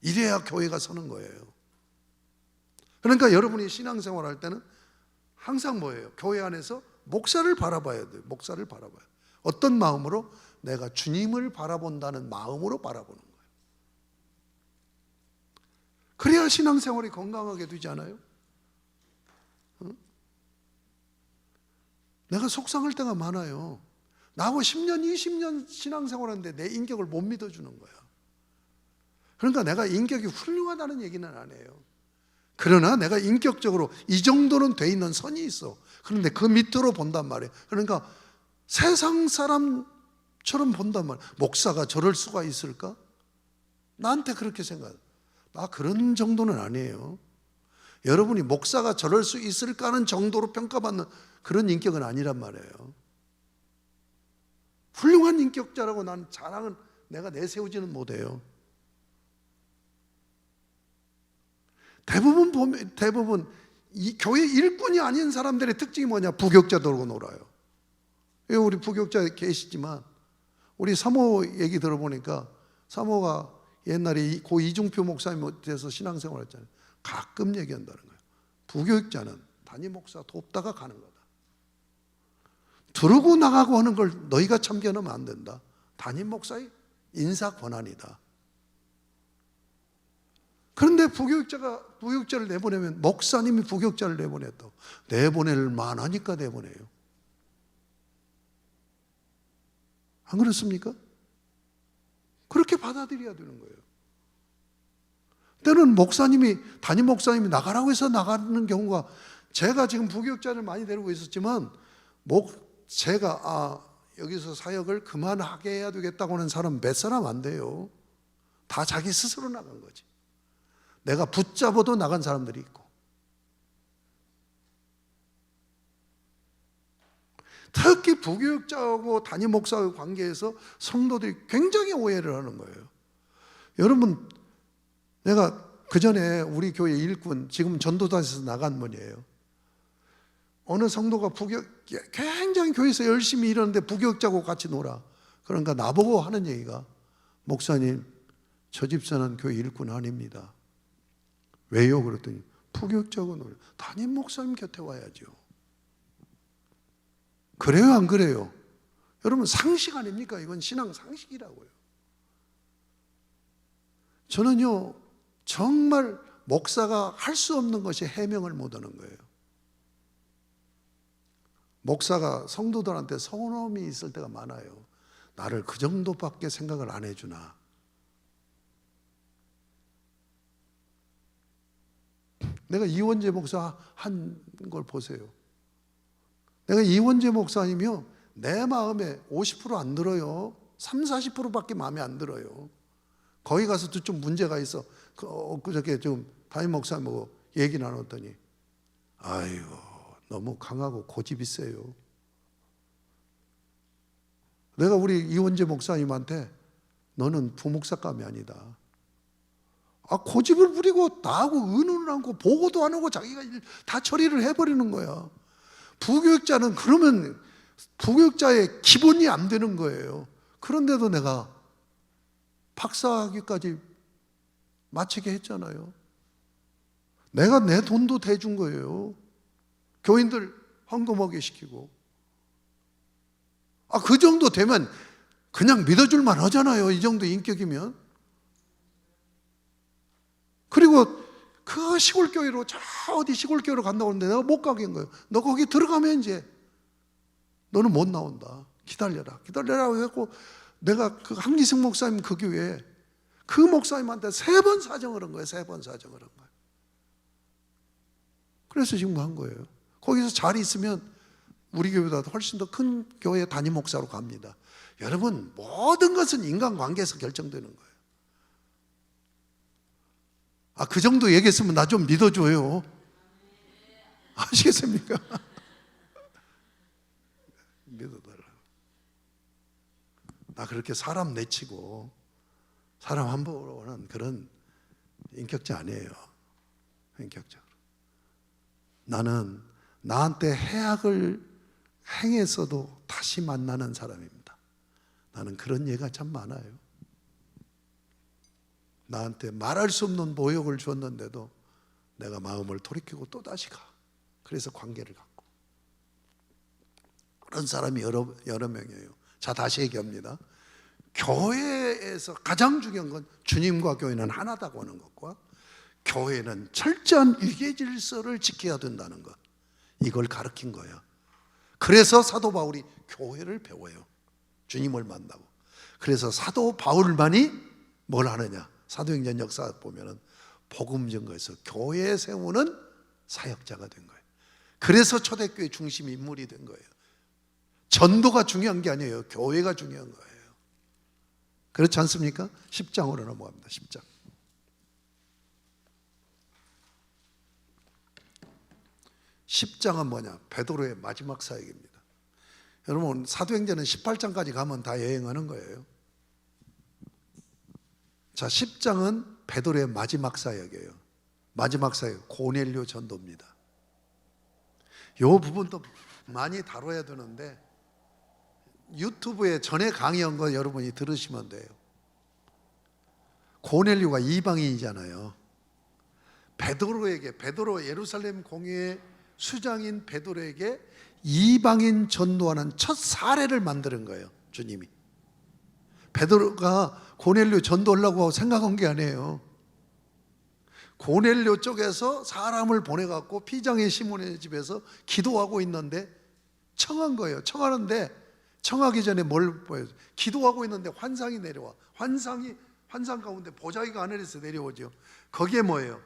이래야 교회가 서는 거예요. 그러니까 여러분이 신앙생활 할 때는 항상 뭐예요? 교회 안에서 목사를 바라봐야 돼요. 목사를 바라봐야 돼요. 어떤 마음으로? 내가 주님을 바라본다는 마음으로 바라보는 거예요. 그래야 신앙생활이 건강하게 되지 않아요? 응? 내가 속상할 때가 많아요. 나하고 10년, 20년 신앙생활하는데 내 인격을 못 믿어주는 거야. 그러니까 내가 인격이 훌륭하다는 얘기는 안 해요. 그러나 내가 인격적으로 이 정도는 돼 있는 선이 있어. 그런데 그 밑으로 본단 말이에요. 그러니까 세상 사람처럼 본단 말이에요. 목사가 저럴 수가 있을까? 나한테 그렇게 생각해. 나 그런 정도는 아니에요. 여러분이 목사가 저럴 수 있을까 하는 정도로 평가받는 그런 인격은 아니란 말이에요. 훌륭한 인격자라고 난 자랑은 내가 내세우지는 못해요. 대부분 이 교회 일꾼이 아닌 사람들의 특징이 뭐냐? 부교육자 들고 놀아요. 우리 부교육자 계시지만 우리 사모 얘기 들어보니까 사모가 옛날에 고 이중표 목사님 돼서 신앙생활 했잖아요. 가끔 얘기한다는 거예요. 부교육자는 담임 목사 돕다가 가는 거다. 들고 나가고 하는 걸 너희가 참견하면 안 된다. 담임 목사의 인사 권한이다. 그런데 부교육자를 내보내면 목사님이 부교육자를 내보냈다고. 내보낼 만하니까 내보내요. 안 그렇습니까? 그렇게 받아들여야 되는 거예요. 때는 담임 목사님이 나가라고 해서 나가는 경우가, 제가 지금 부교육자를 많이 데리고 있었지만 제가 여기서 사역을 그만하게 해야 되겠다고 하는 사람 몇 사람 안 돼요. 다 자기 스스로 나간 거지. 내가 붙잡아도 나간 사람들이 있고. 특히 부교육자하고 담임 목사의 관계에서 성도들이 굉장히 오해를 하는 거예요. 여러분, 내가 그전에 우리 교회 일꾼, 지금 전도단에서 나간 분이에요. 어느 성도가 굉장히 교회에서 열심히 일하는데 부교육자하고 같이 놀아. 그러니까 나보고 하는 얘기가, 목사님, 저 집사는 교회 일꾼 아닙니다. 왜요? 그랬더니 부교육자하고 놀아요. 담임 목사님 곁에 와야죠. 그래요, 안 그래요? 여러분, 상식 아닙니까? 이건 신앙 상식이라고요. 저는요, 정말 목사가 할 수 없는 것이 해명을 못 하는 거예요. 목사가 성도들한테 서운함이 있을 때가 많아요. 나를 그 정도밖에 생각을 안 해주나. 내가 이원재 목사 한 걸 보세요. 내가 이원재 목사님이요, 내 마음에 50% 안 들어요. 30, 40%밖에 마음에 안 들어요. 거기 가서도 좀 문제가 있어. 그저께 좀 담임 목사님하고 얘기 나눴더니, 아이고, 너무 강하고 고집이 세요. 내가 우리 이원재 목사님한테, 너는 부목사감이 아니다. 고집을 부리고 나하고 의논을 하고 보고도 안 하고 자기가 다 처리를 해버리는 거야. 부교육자는 그러면 부교육자의 기본이 안 되는 거예요. 그런데도 내가 박사학위까지 마치게 했잖아요. 내가 내 돈도 대준 거예요. 교인들 헌금하게 시키고. 그 정도 되면 그냥 믿어줄만 하잖아요. 이 정도 인격이면. 그리고 그 시골교회로, 저 어디 시골교회로 간다고 하는데 내가 못 가게 한 거예요. 너 거기 들어가면 이제 너는 못 나온다. 기다려라 해갖고, 내가 그 한기승 목사님 그 교회에 그 목사님한테 3번 사정을 한 거예요. 3번 사정을 한 거예요. 그래서 지금 한 거예요. 거기서 잘 있으면 우리 교회보다 훨씬 더 큰 교회 담임 목사로 갑니다. 여러분, 모든 것은 인간관계에서 결정되는 거예요. 그 정도 얘기했으면 나 좀 믿어줘요. 아시겠습니까? 믿어달라고. 나 그렇게 사람 내치고 사람 함부로 하는 그런 인격자 아니에요. 인격적으로. 나는 나한테 해악을 행했어도 다시 만나는 사람입니다. 나는 그런 예가 참 많아요. 나한테 말할 수 없는 모욕을 줬는데도 내가 마음을 돌이키고 또다시 가. 그래서 관계를 갖고. 그런 사람이 여러 명이에요. 자, 다시 얘기합니다. 교회에서 가장 중요한 건 주님과 교회는 하나다고 하는 것과 교회는 철저한 위계 질서를 지켜야 된다는 것, 이걸 가르친 거예요. 그래서 사도 바울이 교회를 배워요. 주님을 만나고. 그래서 사도 바울만이 뭘 하느냐, 사도행전 역사 보면은 복음 증거에서 교회 세우는 사역자가 된 거예요. 그래서 초대교회 중심 인물이 된 거예요. 전도가 중요한 게 아니에요. 교회가 중요한 거예요. 그렇지 않습니까? 10장으로 넘어갑니다. 10장. 10장은 뭐냐? 베드로의 마지막 사역입니다. 여러분, 사도행전은 18장까지 가면 다 여행하는 거예요. 자, 10장은 베드로의 마지막 사역이에요. 마지막 사역, 고넬료 전도입니다. 이 부분도 많이 다뤄야 되는데 유튜브에 전에 강의한 거 여러분이 들으시면 돼요. 고넬료가 이방인이잖아요. 베드로 예루살렘 공회의 수장인 베드로에게 이방인 전도하는 첫 사례를 만드는 거예요, 주님이. 베드로가 고넬료 전도하려고 생각한 게 아니에요. 고넬료 쪽에서 사람을 보내갖고 피장의 시몬의 집에서 기도하고 있는데 청한 거예요. 청하기 전에 뭘 보여요? 기도하고 있는데 환상이 내려와. 환상 가운데 보자기가 하늘에서 내려오죠. 거기에 뭐예요?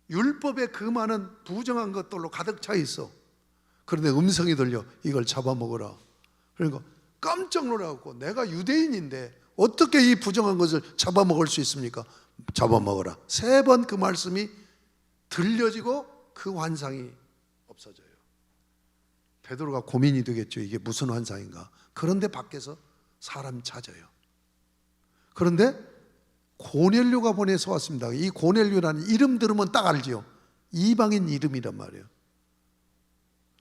율법에 그 많은 부정한 것들로 가득 차 있어. 그런데 음성이 들려. 이걸 잡아먹어라. 그러니까 깜짝 놀라갖고, 내가 유대인인데 어떻게 이 부정한 것을 잡아먹을 수 있습니까? 잡아먹어라. 3번 그 말씀이 들려지고 그 환상이 없어져요. 베드로가 고민이 되겠죠. 이게 무슨 환상인가? 그런데 밖에서 사람 찾아요. 그런데 고넬료가 보내서 왔습니다. 이 고넬료라는 이름 들으면 딱 알지요. 이방인 이름이란 말이에요.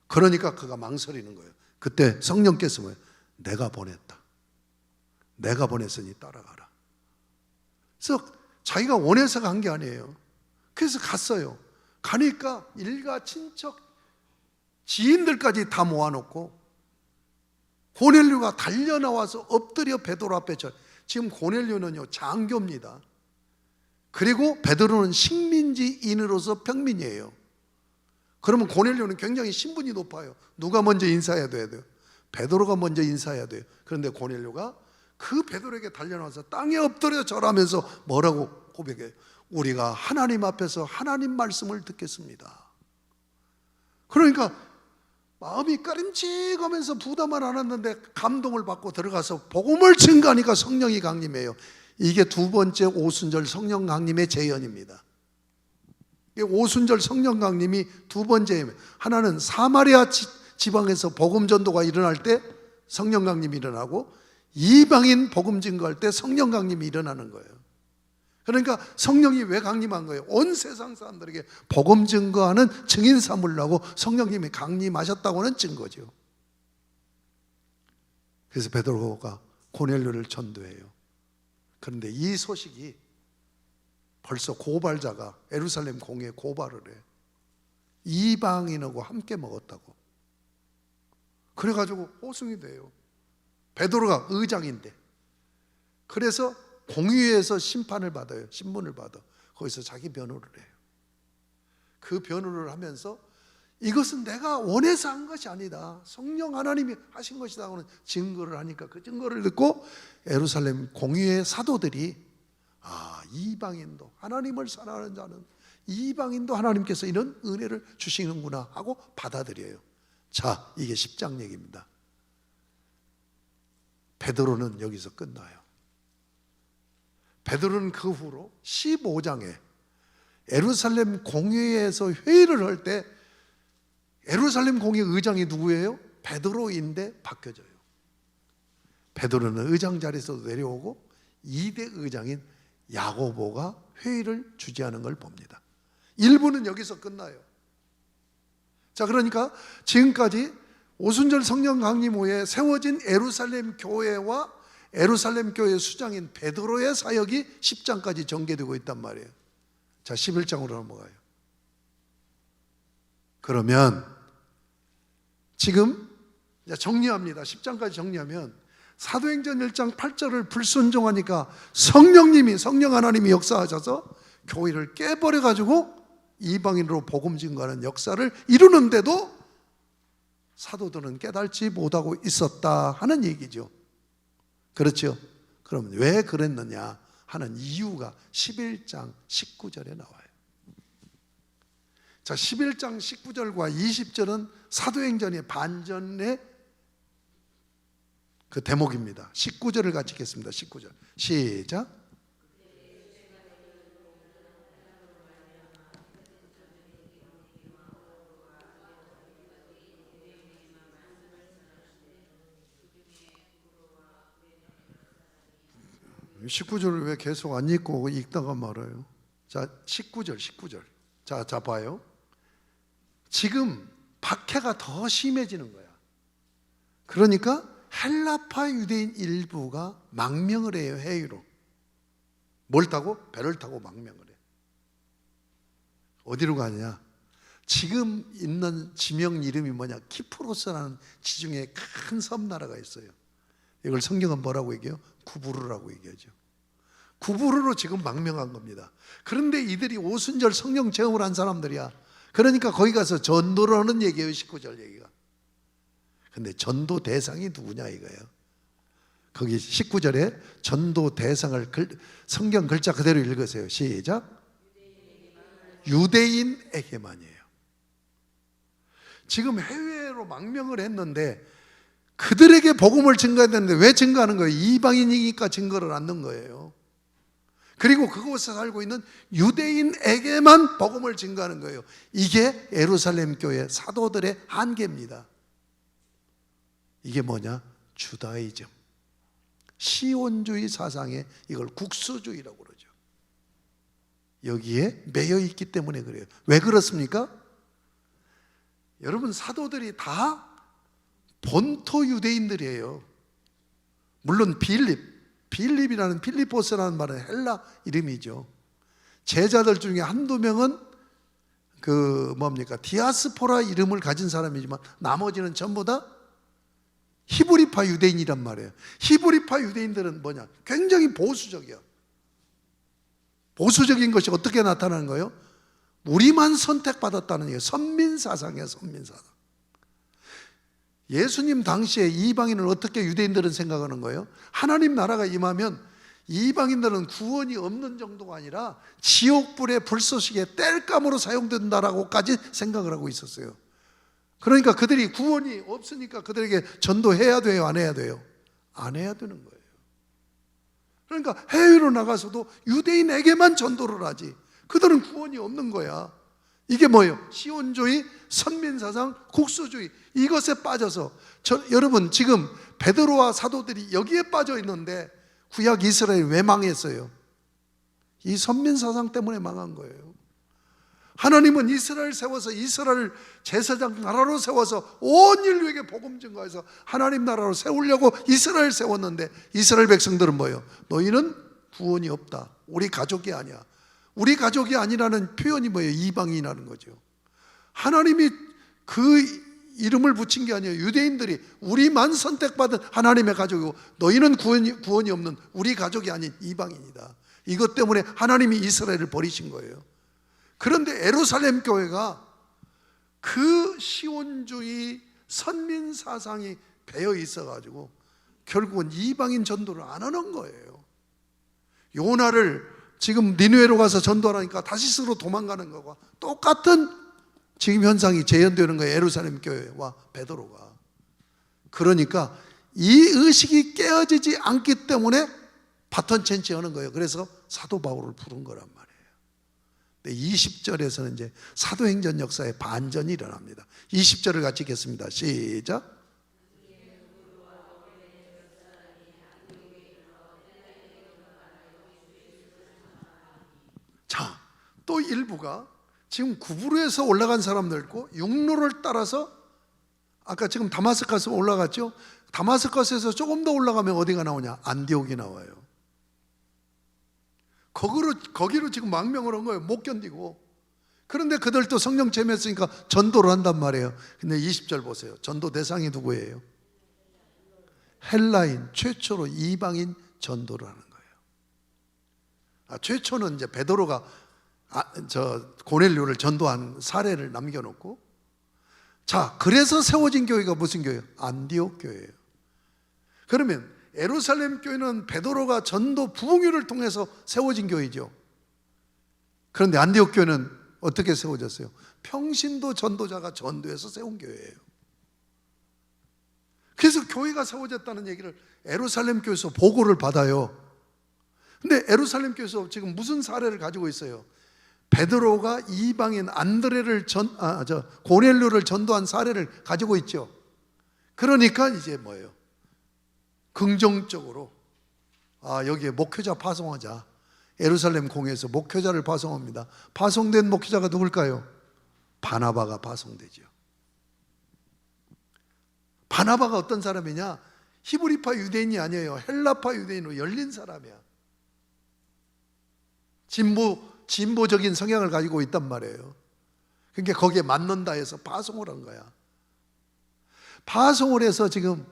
그러니까 그가 망설이는 거예요. 그때 성령께서 뭐예요? 내가 보냈다. 내가 보냈으니 따라가라. 그래서 자기가 원해서 간 게 아니에요. 그래서 갔어요. 가니까 일가 친척 지인들까지 다 모아놓고 고넬료가 달려나와서 엎드려 베드로 앞에 지금 고넬료는요 장교입니다. 그리고 베드로는 식민지인으로서 평민이에요. 그러면 고넬료는 굉장히 신분이 높아요. 누가 먼저 인사해야 돼요? 베드로가 먼저 인사해야 돼요. 그런데 고넬료가 그 베드로에게 달려나와서 땅에 엎드려 절하면서 뭐라고 고백해요? 우리가 하나님 앞에서 하나님 말씀을 듣겠습니다. 그러니까 마음이 꺼림칙하면서 부담을 안았는데 감동을 받고 들어가서 복음을 증거하니까 성령이 강림해요. 이게 두 번째 오순절 성령 강림의 재현입니다. 오순절 성령 강림이 두 번째예요. 하나는 사마리아 지방에서 복음 전도가 일어날 때 성령 강림이 일어나고, 이방인 복음 증거할 때 성령 강림이 일어나는 거예요. 그러니까 성령이 왜 강림한 거예요? 온 세상 사람들에게 복음 증거하는 증인 삼으려고 성령님이 강림하셨다고 하는 증거죠. 그래서 베드로가 고넬료를 전도해요. 그런데 이 소식이 벌써 고발자가 예루살렘 공회에 고발을 해. 이방인하고 함께 먹었다고. 그래가지고 호송이 돼요. 베드로가 의장인데. 그래서 공의회에서 심판을 받아요. 신문을 받아. 거기서 자기 변호를 해요. 그 변호를 하면서 이것은 내가 원해서 한 것이 아니다, 성령 하나님이 하신 것이다 하는 증거를 하니까, 그 증거를 듣고 예루살렘 공의회 사도들이 이방인도 하나님을 사랑하는 자는 이방인도 하나님께서 이런 은혜를 주시는구나 하고 받아들여요. 자, 이게 10장 얘기입니다. 베드로는 여기서 끝나요. 베드로는 그 후로 15장에 예루살렘 공회에서 회의를 할 때 예루살렘 공회 의장이 누구예요? 베드로인데 바뀌어져요. 베드로는 의장 자리에서 내려오고 2대 의장인 야고보가 회의를 주재하는 걸 봅니다. 1부는 여기서 끝나요. 자, 그러니까 지금까지 오순절 성령 강림 후에 세워진 예루살렘 교회와 예루살렘 교회 수장인 베드로의 사역이 10장까지 전개되고 있단 말이에요. 자, 11장으로 넘어가요. 그러면 지금 이제 정리합니다. 10장까지 정리하면 사도행전 1장 8절을 불순종하니까 성령 하나님이 역사하셔서 교회를 깨버려 가지고 이방인으로 복음 증거하는 역사를 이루는데도 사도들은 깨달지 못하고 있었다 하는 얘기죠. 그렇죠? 그럼 왜 그랬느냐 하는 이유가 11장 19절에 나와요. 자, 11장 19절과 20절은 사도행전의 반전의 그 대목입니다. 19절을 같이 읽겠습니다. 19절 시작. 이 19절을 왜 계속 안 읽고 읽다가 말아요? 자, 19절. 자, 봐요. 지금 박해가 더 심해지는 거야. 그러니까 헬라파 유대인 일부가 망명을 해요. 해외로. 뭘 타고? 배를 타고 망명을 해. 어디로 가느냐? 지금 있는 지명 이름이 뭐냐? 키프로스라는 지중해 큰 섬나라가 있어요. 이걸 성경은 뭐라고 얘기해요? 구부르라고 얘기하죠. 구부르로 지금 망명한 겁니다. 그런데 이들이 오순절 성령 체험을 한 사람들이야. 그러니까 거기 가서 전도를 하는 얘기예요. 19절 얘기가. 근데 전도 대상이 누구냐 이거예요. 거기 19절에 전도 대상을 성경 글자 그대로 읽으세요. 시작. 유대인에게만이에요. 지금 해외로 망명을 했는데 그들에게 복음을 증거했는데 왜 증거하는 거예요? 이방인이니까 증거를 않는 거예요. 그리고 그곳에 살고 있는 유대인에게만 복음을 증거하는 거예요. 이게 예루살렘 교회 사도들의 한계입니다. 이게 뭐냐? 주다이즘, 시온주의 사상에 이걸 국수주의라고 그러죠. 여기에 매여 있기 때문에 그래요. 왜 그렇습니까? 여러분, 사도들이 다 본토 유대인들이에요. 물론 빌립이라는 필리포스라는 말은 헬라 이름이죠. 제자들 중에 한두 명은 디아스포라 이름을 가진 사람이지만 나머지는 전부 다 히브리파 유대인이란 말이에요. 히브리파 유대인들은 뭐냐? 굉장히 보수적이야. 보수적인 것이 어떻게 나타나는 거예요? 우리만 선택받았다는 얘기예요. 선민사상이에요. 선민사상. 예수님 당시에 이방인을 어떻게 유대인들은 생각하는 거예요? 하나님 나라가 임하면 이방인들은 구원이 없는 정도가 아니라 지옥불의 불쏘시개 땔감으로 사용된다라고까지 생각을 하고 있었어요. 그러니까 그들이 구원이 없으니까 그들에게 전도해야 돼요? 안 해야 돼요? 안 해야 되는 거예요. 그러니까 해외로 나가서도 유대인에게만 전도를 하지 그들은 구원이 없는 거야. 이게 뭐예요? 시온주의, 선민사상, 국수주의, 이것에 빠져서 여러분 지금 베드로와 사도들이 여기에 빠져 있는데 구약 이스라엘이 왜 망했어요? 이 선민사상 때문에 망한 거예요. 하나님은 이스라엘 세워서 이스라엘 제사장 나라로 세워서 온 인류에게 복음 증거해서 하나님 나라로 세우려고 이스라엘 세웠는데 이스라엘 백성들은 뭐예요? 너희는 구원이 없다. 우리 가족이 아니야. 우리 가족이 아니라는 표현이 뭐예요? 이방인이라는 거죠. 하나님이 그 이름을 붙인 게 아니에요. 유대인들이 우리만 선택받은 하나님의 가족이고 너희는 구원이 없는 우리 가족이 아닌 이방인이다. 이것 때문에 하나님이 이스라엘을 버리신 거예요. 그런데 예루살렘 교회가 그 시온주의 선민 사상이 배어 있어가지고 결국은 이방인 전도를 안 하는 거예요. 요나를 지금 니느웨로 가서 전도하니까 다시스로 도망가는 거와 똑같은 지금 현상이 재현되는 거예요. 예루살렘 교회와 베드로가. 그러니까 이 의식이 깨어지지 않기 때문에 바톤 체인지하는 거예요. 그래서 사도 바울을 부른 거란 말이에요. 20절에서는 이제 사도행전 역사의 반전이 일어납니다. 20절을 같이 읽겠습니다. 시작. 자, 또 일부가 지금 구부로에서 올라간 사람들 있고 육로를 따라서 아까 지금 다마스커스 올라갔죠? 다마스커스에서 조금 더 올라가면 어디가 나오냐? 안디옥이 나와요. 거기로 지금 망명을 한 거예요. 못 견디고. 그런데 그들도 성령 체험했으니까 전도를 한단 말이에요. 근데 20절 보세요. 전도 대상이 누구예요? 헬라인, 최초로 이방인 전도를 하는 거예요. 최초는 이제 베드로가 고넬료를 전도한 사례를 남겨놓고, 자, 그래서 세워진 교회가 무슨 교회예요? 안디옥 교회예요. 그러면 예루살렘 교회는 베드로가 전도 부흥회를 통해서 세워진 교회죠. 그런데 안디옥 교회는 어떻게 세워졌어요? 평신도 전도자가 전도해서 세운 교회예요. 그래서 교회가 세워졌다는 얘기를 예루살렘 교회에서 보고를 받아요. 근데 예루살렘 교회에서 지금 무슨 사례를 가지고 있어요? 베드로가 이방인 안드레를 고넬료를 전도한 사례를 가지고 있죠. 그러니까 이제 뭐예요? 긍정적으로 여기에 목회자 파송하자. 예루살렘 공회에서 목회자를 파송합니다. 파송된 목회자가 누굴까요? 바나바가 파송되죠. 바나바가 어떤 사람이냐? 히브리파 유대인이 아니에요. 헬라파 유대인으로 열린 사람이야. 진보적인 성향을 가지고 있단 말이에요. 그러니까 거기에 맞는다 해서 파송을 한 거야. 파송을 해서 지금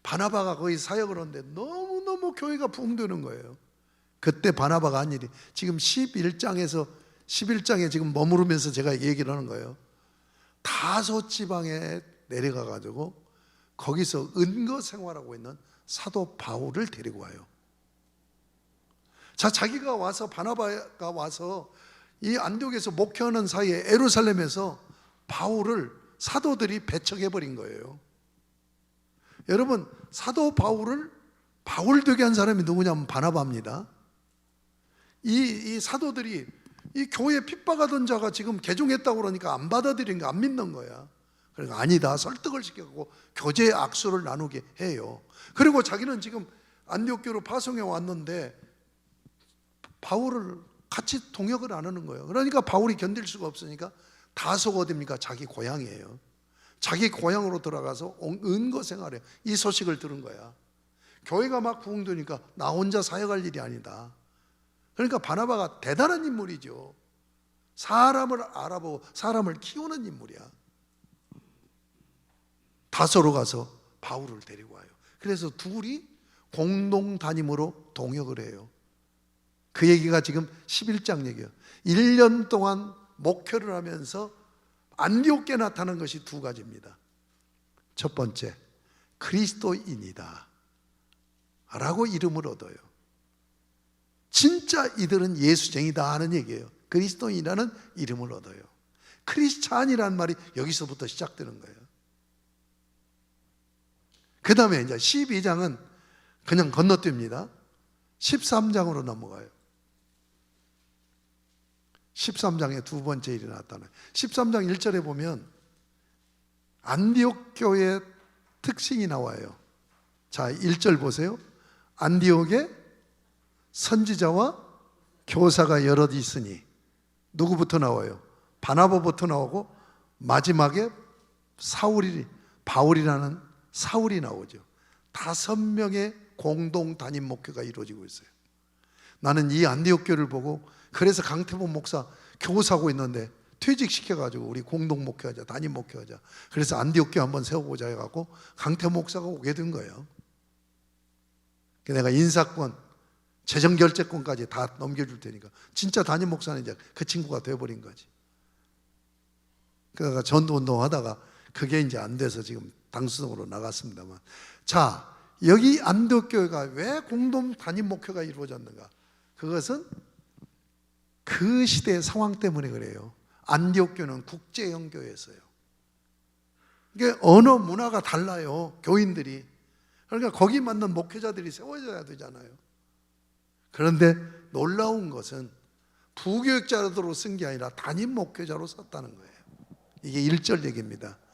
바나바가 거기 사역을 하는데 너무너무 교회가 부흥되는 거예요. 그때 바나바가 한 일이 지금 11장에 지금 머무르면서 제가 얘기를 하는 거예요. 다소 지방에 내려가 가지고 거기서 은거 생활하고 있는 사도 바울을 데리고 와요. 자, 자기가 와서 바나바가 와서 이 안디옥에서 목회하는 사이에 예루살렘에서 바울을 사도들이 배척해 버린 거예요. 여러분, 사도 바울을 바울 되게 한 사람이 누구냐면 바나바입니다. 이 사도들이 이 교회 핍박하던 자가 지금 개종했다고 그러니까 안 받아들이는 거, 안 믿는 거야. 그러니까 아니다, 설득을 시켜갖고 교제 악수를 나누게 해요. 그리고 자기는 지금 안디옥 교로 파송해 왔는데 바울을 같이 동역을 안 하는 거예요. 그러니까 바울이 견딜 수가 없으니까 다소가 어딥니까? 자기 고향이에요. 자기 고향으로 들어가서 은거 생활해. 이 소식을 들은 거야. 교회가 막 부흥되니까 나 혼자 사역할 일이 아니다. 그러니까 바나바가 대단한 인물이죠. 사람을 알아보고 사람을 키우는 인물이야. 다소로 가서 바울을 데리고 와요. 그래서 둘이 공동 담임으로 동역을 해요. 그 얘기가 지금 11장 얘기예요. 1년 동안 목회를 하면서 안디옥에 나타난 것이 두 가지입니다. 첫 번째, 그리스도인이다 라고 이름을 얻어요. 진짜 이들은 예수쟁이다 하는 얘기예요. 그리스도인이라는 이름을 얻어요. 크리스찬이라는 말이 여기서부터 시작되는 거예요. 그 다음에 이제 12장은 그냥 건너뜁니다. 13장으로 넘어가요. 13장에 두 번째 일이 나타나요. 13장 1절에 보면 안디옥 교회의 특징이 나와요. 자, 1절 보세요. 안디옥에 선지자와 교사가 여럿 있으니 누구부터 나와요? 바나바부터 나오고 마지막에 바울이라는 사울이 나오죠. 5명의 공동 담임 목회가 이루어지고 있어요. 나는 이 안디옥 교회를 보고 그래서 강태봉 목사 교사하고 있는데 퇴직시켜가지고 우리 공동 목회하자, 담임 목회하자. 그래서 안디옥 교회 한번 세워보자 해갖고 강태봉 목사가 오게 된 거예요. 내가 인사권, 재정결제권까지 다 넘겨줄 테니까 진짜 담임 목사는 이제 그 친구가 돼버린 거지. 그러다가 전도운동 하다가 그게 이제 안 돼서 지금 당수동으로 나갔습니다만, 자, 여기 안디옥 교회가 왜 공동 담임 목회가 이루어졌는가? 그것은 그 시대의 상황 때문에 그래요. 안디옥 교회는 국제형 교회였어요. 이게 언어 문화가 달라요. 교인들이. 그러니까 거기 맞는 목회자들이 세워져야 되잖아요. 그런데 놀라운 것은 부교육자로 쓴 게 아니라 담임 목회자로 썼다는 거예요. 이게 1절 얘기입니다.